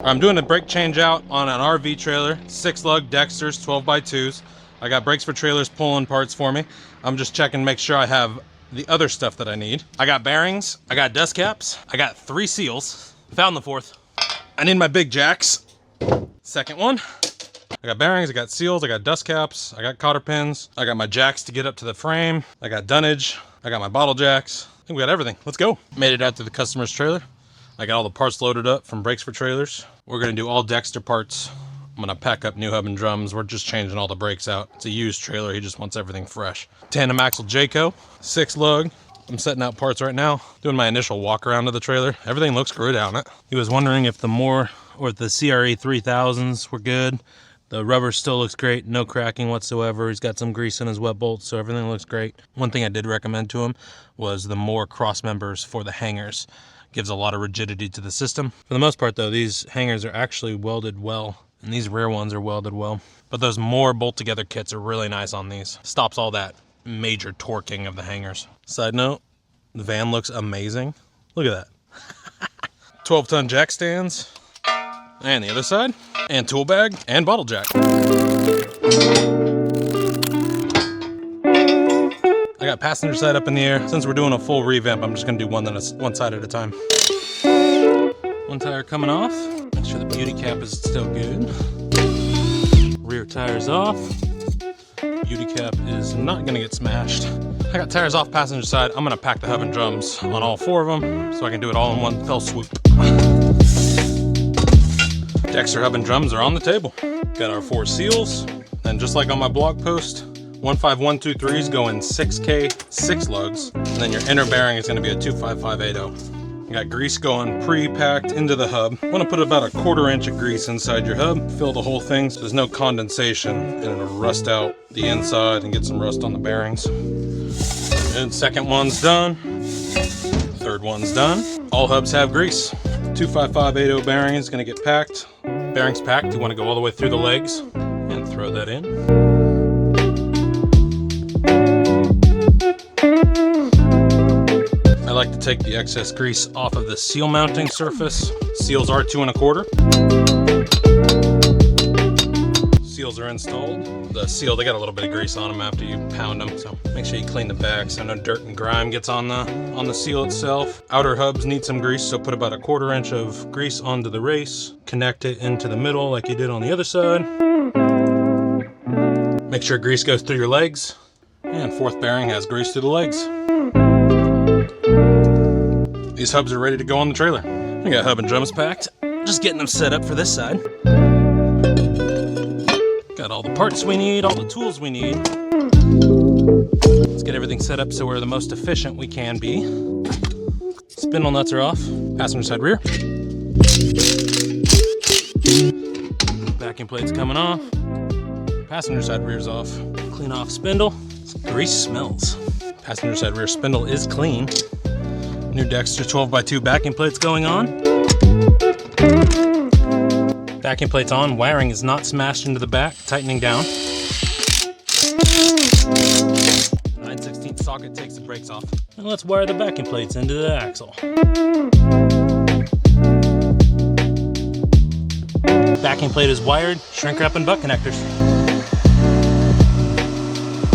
I'm doing a brake change out on an RV trailer, 6-lug Dexters, 12x2s. I got brakes for trailers pulling parts for me. I'm just checking to make sure I have the other stuff that I need. I got bearings, I got dust caps, I got 3 seals, found the 4th. I need my big jacks, 2nd one. I got bearings, I got seals, I got dust caps, I got cotter pins, I got my jacks to get up to the frame, I got dunnage, I got my bottle jacks. I think we got everything. Let's go. Made it out to the customer's trailer. I got all the parts loaded up from brakes for trailers. We're gonna do all Dexter parts. I'm gonna pack up new hub and drums. We're just changing all the brakes out. It's a used trailer, he just wants everything fresh. Tandem axle Jayco, 6-lug. I'm setting out parts right now, doing my initial walk around of the trailer. Everything looks good on it. He was wondering if the CRE 3000s were good. The rubber still looks great, no cracking whatsoever. He's got some grease in his wet bolts, so everything looks great. One thing I did recommend to him was the more cross members for the hangers. Gives a lot of rigidity to the system. For the most part though, these hangers are actually welded well, and these rear ones are welded well. But those more bolt together kits are really nice on these. Stops all that major torquing of the hangers. Side note, the van looks amazing. Look at that. 12-ton jack stands, and the other side, and tool bag, and bottle jack. I got passenger side up in the air. Since we're doing a full revamp, I'm just gonna do one side at a time. One tire coming off. Make sure the beauty cap is still good. Rear tire's off. Beauty cap is not gonna get smashed. I got tires off passenger side. I'm gonna pack the hub and drums on all 4 of them so I can do it all in one fell swoop. Dexter hub and drums are on the table. Got our 4 seals. And just like on my blog post, 15123s go in 6K 6 lugs, and then your inner bearing is going to be a 25580. You got grease going pre-packed into the hub. I want to put about a 1/4 inch of grease inside your hub, fill the whole thing so there's no condensation and it'll rust out the inside and get some rust on the bearings. And 2nd one's done, 3rd one's done. All hubs have grease. 25580 bearing is going to get packed. Bearings packed, you want to go all the way through the legs and throw that in. I like to take the excess grease off of the seal mounting surface. Seals are 2 1/4. Seals are installed. The seal, they got a little bit of grease on them after you pound them, so make sure you clean the back so no dirt and grime gets on the seal itself. Outer hubs need some grease, so put about a 1/4 inch of grease onto the race. Connect it into the middle like you did on the other side. Make sure grease goes through your legs. And 4th bearing has grease through the legs. These hubs are ready to go on the trailer. We got hub and drums packed. Just getting them set up for this side. Got all the parts we need, all the tools we need. Let's get everything set up so we're the most efficient we can be. Spindle nuts are off. Passenger side rear. Backing plate's coming off. Passenger side rear's off. Clean off spindle. Grease smells. Passenger side rear spindle is clean. New Dexter 12x2 backing plates going on. Backing plates on, wiring is not smashed into the back, tightening down. 9/16 socket takes the brakes off. And let's wire the backing plates into the axle. Backing plate is wired, shrink wrap and butt connectors.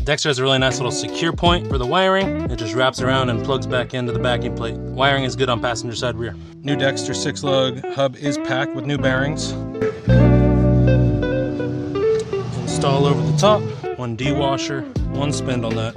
Dexter has a really nice little secure point for the wiring. It just wraps around and plugs back into the backing plate. Wiring is good on passenger side rear. New Dexter 6-lug hub is packed with new bearings. Install over the top, 1 D-washer, 1 spindle nut.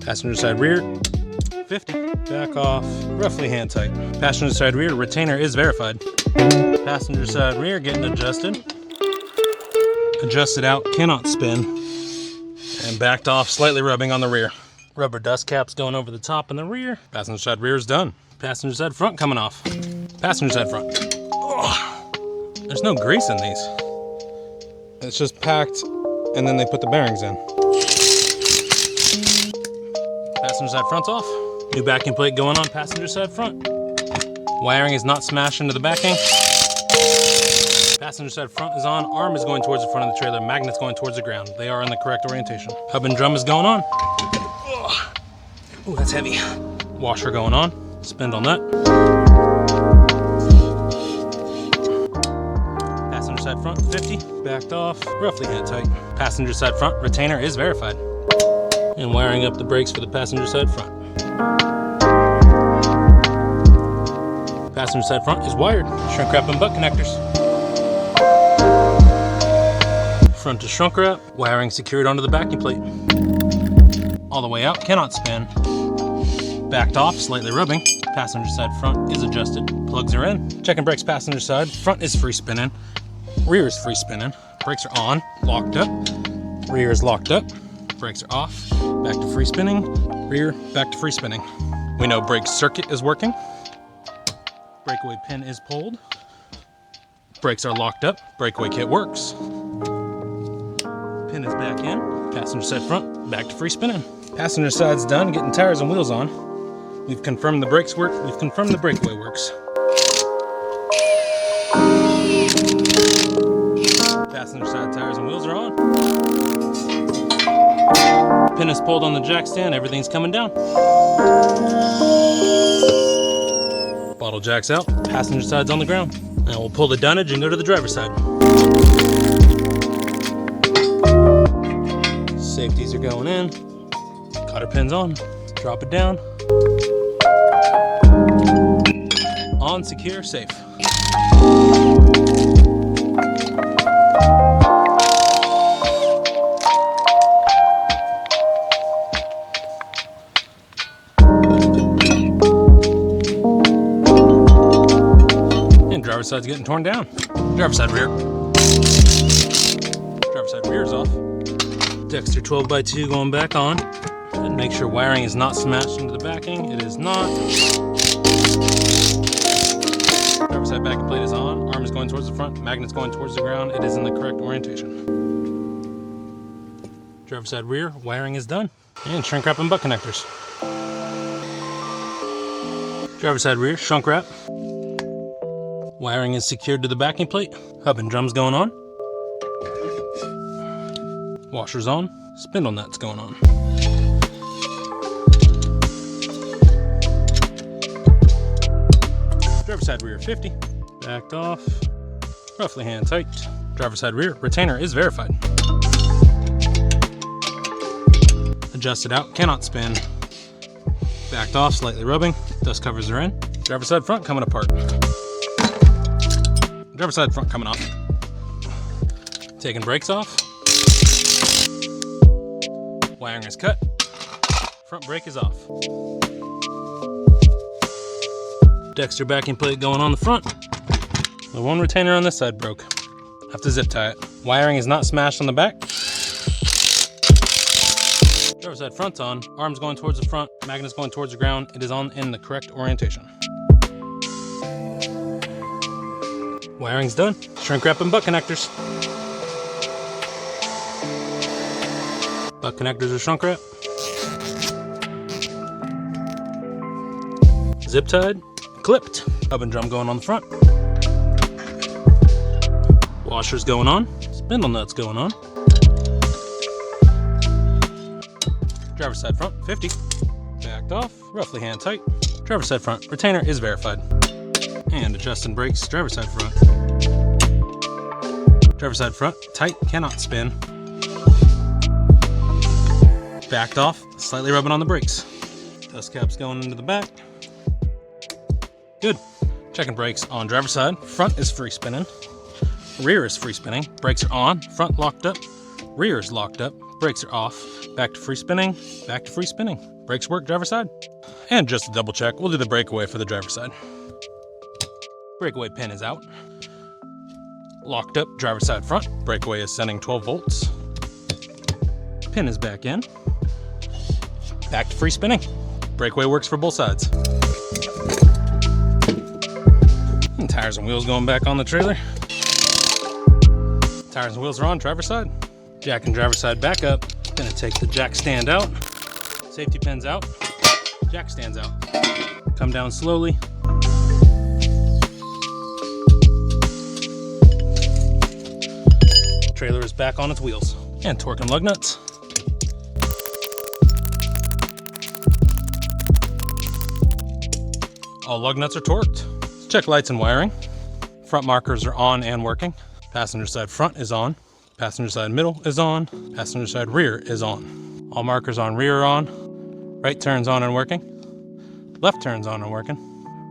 Passenger side rear, 50. Back off, roughly hand tight. Passenger side rear, retainer is verified. Passenger side rear getting adjusted. Adjusted out, cannot spin, and backed off, slightly rubbing on the rear. Rubber dust caps going over the top and the rear. Passenger side rear is done. Passenger side front coming off. Passenger side front. Oh, there's no grease in these. It's just packed, and then they put the bearings in. Passenger side front's off. New backing plate going on passenger side front. Wiring is not smashed into the backing. Passenger side front is on, arm is going towards the front of the trailer, magnet's going towards the ground. They are in the correct orientation. Hub and drum is going on. Oh, that's heavy. Washer going on, spindle nut. backed off, roughly hand tight. Passenger side front retainer is verified. And wiring up the brakes for the passenger side front. Passenger side front is wired. Shrink wrap and butt connectors. Front is shrunk wrap, wiring secured onto the backing plate. All the way out, cannot spin. Backed off, slightly rubbing. Passenger side front is adjusted. Plugs are in. Checking brakes passenger side. Front is free spinning. Rear is free spinning. Brakes are on, locked up. Rear is locked up. Brakes are off. Back to free spinning. Rear, back to free spinning. We know brake circuit is working. Breakaway pin is pulled. Brakes are locked up. Breakaway kit works. Pin is back in. Passenger side front, back to free spinning. Passenger side's done, getting tires and wheels on. We've confirmed the brakes work. We've confirmed the breakaway works. Passenger side tires and wheels are on. Pin is pulled on the jack stand. Everything's coming down. Bottle jack's out. Passenger side's on the ground. Now we'll pull the dunnage and go to the driver's side. Safeties are going in. Cotter pins on. Drop it down. On, secure, safe. And driver's side's getting torn down. Driver's side rear. Driver's side rear is off. Dexter 12x2 going back on. And make sure wiring is not smashed into the backing. It is not. Driver's side backing plate is on. Arm is going towards the front. Magnet's going towards the ground. It is in the correct orientation. Driver's side rear, wiring is done. And shrink wrap and butt connectors. Driver's side rear, shrunk wrap. Wiring is secured to the backing plate. Hub and drums going on. Washers on. Spindle nuts going on. Driver's side rear 50. Backed off. Roughly hand tight. Driver's side rear retainer is verified. Adjusted out, cannot spin. Backed off, slightly rubbing. Dust covers are in. Driver's side front coming apart. Driver's side front coming off. Taking brakes off. Wiring is cut. Front brake is off. Dexter backing plate going on the front. The one retainer on this side broke. Have to zip tie it. Wiring is not smashed on the back. Driver's side front's on. Arms going towards the front. Magnet's going towards the ground. It is on in the correct orientation. Wiring's done. Shrink wrap and butt connectors. Butt connectors are shrunk wrap. Zip tied. Clipped. Hub and drum going on the front. Washers going on. Spindle nuts going on. Driver's side front 50. Backed off, roughly hand tight. Driver's side front retainer is verified. And adjusting brakes, driver's side front. Driver's side front tight, cannot spin. Backed off, slightly rubbing on the brakes. Dust caps going into the back. Good. Checking brakes on driver's side. Front is free spinning. Rear is free spinning. Brakes are on. Front locked up. Rear is locked up. Brakes are off. Back to free spinning. Back to free spinning. Brakes work driver's side. And just to double check, we'll do the breakaway for the driver's side. Breakaway pin is out. Locked up driver's side front. Breakaway is sending 12 volts. Pin is back in. Back to free spinning. Breakaway works for both sides. And tires and wheels going back on the trailer. Tires and wheels are on driver's side. Jack and driver's side back up. Gonna take the jack stand out. Safety pins out. Jack stands out. Come down slowly. Trailer is back on its wheels. And torque and lug nuts. All lug nuts are torqued. Let's check lights and wiring. Front markers are on and working. Passenger side front is on. Passenger side middle is on. Passenger side rear is on. All markers on rear are on. Right turns on and working. Left turns on and working.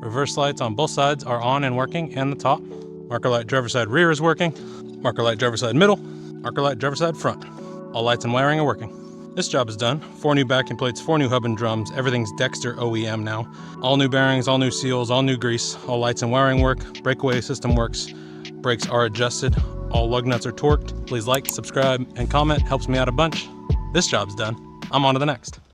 Reverse lights on both sides are on and working, and the top. Marker light driver side rear is working. Marker light driver side middle. Marker light driver side front. All lights and wiring are working. This job is done. 4 new backing plates, 4 new hub and drums. Everything's Dexter OEM now. All new bearings, all new seals, all new grease. All lights and wiring work. Breakaway system works. Brakes are adjusted. All lug nuts are torqued. Please like, subscribe, and comment. Helps me out a bunch. This job's done. I'm on to the next.